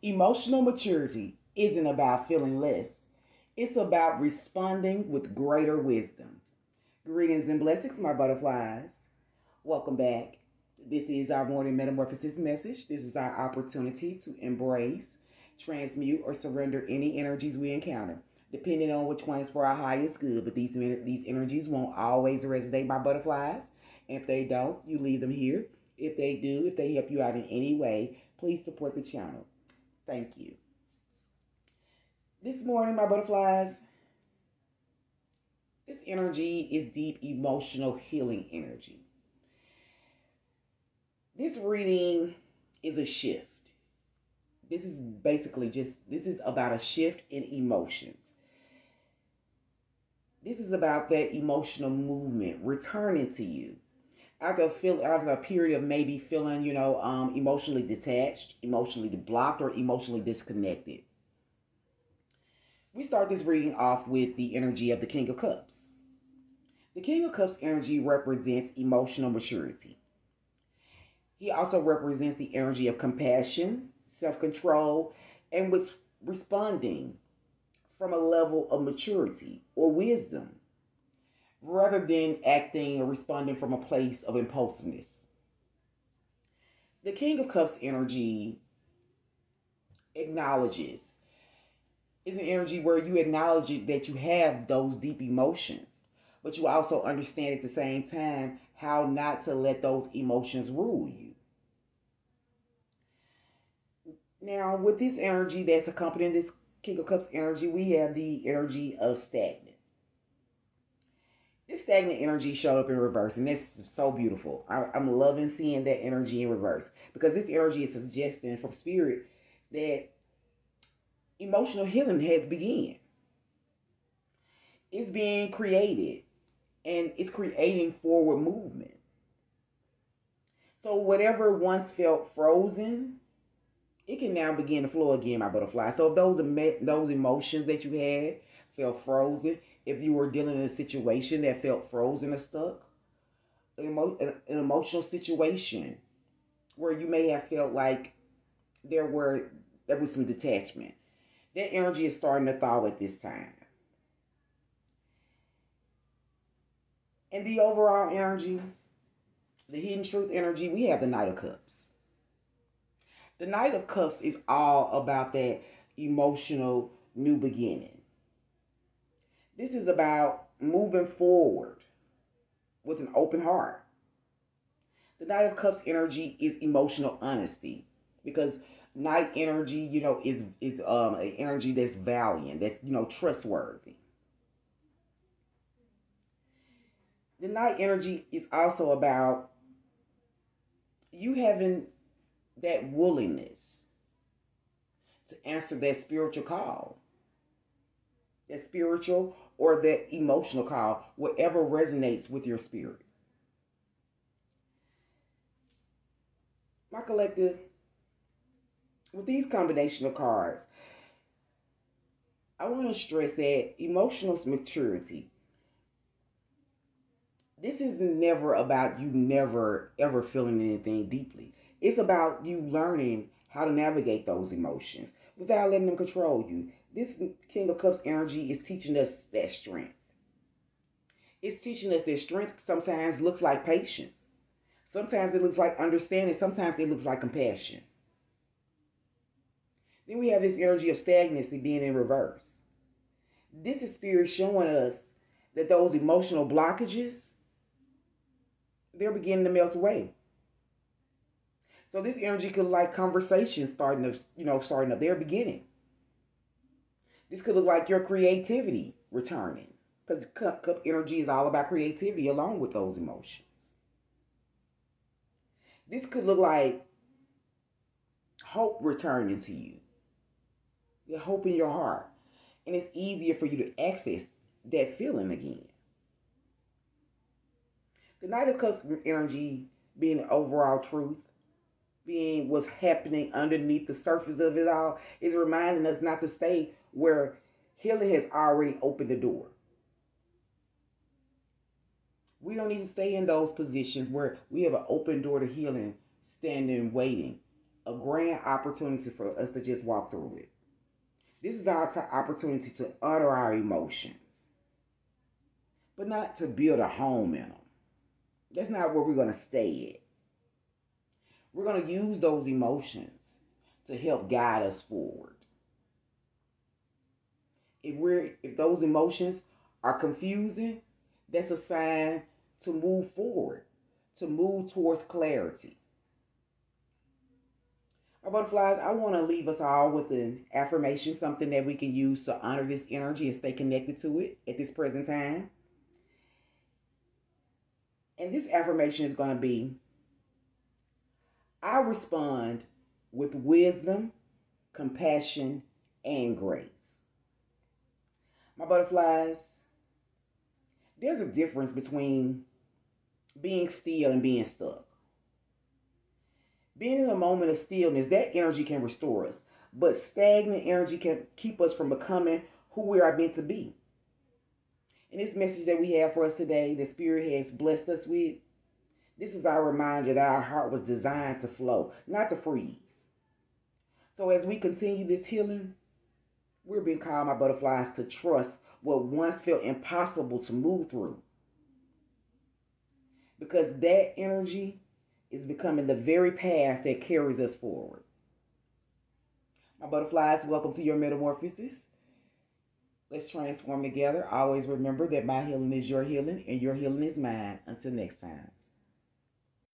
Emotional maturity isn't about feeling less, it's about responding with greater wisdom. Greetings and blessings, my butterflies. Welcome back. This is our morning metamorphosis message. This is our opportunity to embrace, transmute, or surrender any energies we encounter, depending on which one is for our highest good. But these energies won't always resonate, my butterflies. And if they don't, you leave them here. If they do, if they help you out in any way, please support the channel. Thank you. This morning, my butterflies, this energy is deep emotional healing energy. This reading is a shift. This is about a shift in emotions. This is about that emotional movement returning to you after a period of maybe feeling, emotionally detached, emotionally blocked, or emotionally disconnected. We start this reading off with the energy of the King of Cups. The King of Cups energy represents emotional maturity. He also represents the energy of compassion, self control, and with responding from a level of maturity or wisdom rather than acting or responding from a place of impulsiveness. The King of Cups energy acknowledges is an energy where you acknowledge that you have those deep emotions, but you also understand at the same time how not to let those emotions rule you. Now, with this energy that's accompanying this King of Cups energy, we have the energy of stagnant. This stagnant energy showed up in reverse, and this is so beautiful. I'm loving seeing that energy in reverse because this energy is suggesting from spirit that emotional healing has begun. It's being created and it's creating forward movement. So whatever once felt frozen, it can now begin to flow again, my butterfly. So if those emotions that you had felt frozen, if you were dealing in a situation that felt frozen or stuck, an emotional situation where you may have felt like there was some detachment, that energy is starting to thaw at this time. And the overall energy, the hidden truth energy, we have the Knight of Cups. The Knight of Cups is all about that emotional new beginning. This is about moving forward with an open heart. The Knight of Cups energy is emotional honesty because Knight energy, is an energy that's valiant, that's trustworthy. The Knight energy is also about you having that willingness to answer that spiritual call, that spiritual or that emotional call, whatever resonates with your spirit. My collective, with these combination of cards, I want to stress that emotional maturity, this is never about you never ever feeling anything deeply. It's about you learning how to navigate those emotions without letting them control you. This King of Cups energy is teaching us that strength. It's teaching us that strength sometimes looks like patience. Sometimes it looks like understanding. Sometimes it looks like compassion. Then we have this energy of stagnancy being in reverse. This is spirit showing us that those emotional blockages, they're beginning to melt away. So this energy could look like conversations starting up. They're beginning. This could look like your creativity returning. Because cup energy is all about creativity along with those emotions. This could look like hope returning to you. The hope in your heart. And it's easier for you to access that feeling again. The Knight of Cups energy being the overall truth, being what's happening underneath the surface of it all, is reminding us not to stay where healing has already opened the door. We don't need to stay in those positions where we have an open door to healing, standing, waiting. a grand opportunity for us to just walk through it. This is our opportunity to honor our emotions, but not to build a home in them. That's not where we're going to stay at. We're going to use those emotions to help guide us forward. If those emotions are confusing, that's a sign to move forward, to move towards clarity. Our butterflies, I want to leave us all with an affirmation, something that we can use to honor this energy and stay connected to it at this present time. And this affirmation is going to be, I respond with wisdom, compassion, and grace. My butterflies, there's a difference between being still and being stuck. Being in a moment of stillness, that energy can restore us. But stagnant energy can keep us from becoming who we are meant to be. And this message that we have for us today, that Spirit has blessed us with, this is our reminder that our heart was designed to flow, not to freeze. So as we continue this healing, we're being called, my butterflies, to trust what once felt impossible to move through. Because that energy is becoming the very path that carries us forward. My butterflies, welcome to your metamorphosis. Let's transform together. Always remember that my healing is your healing and your healing is mine. Until next time.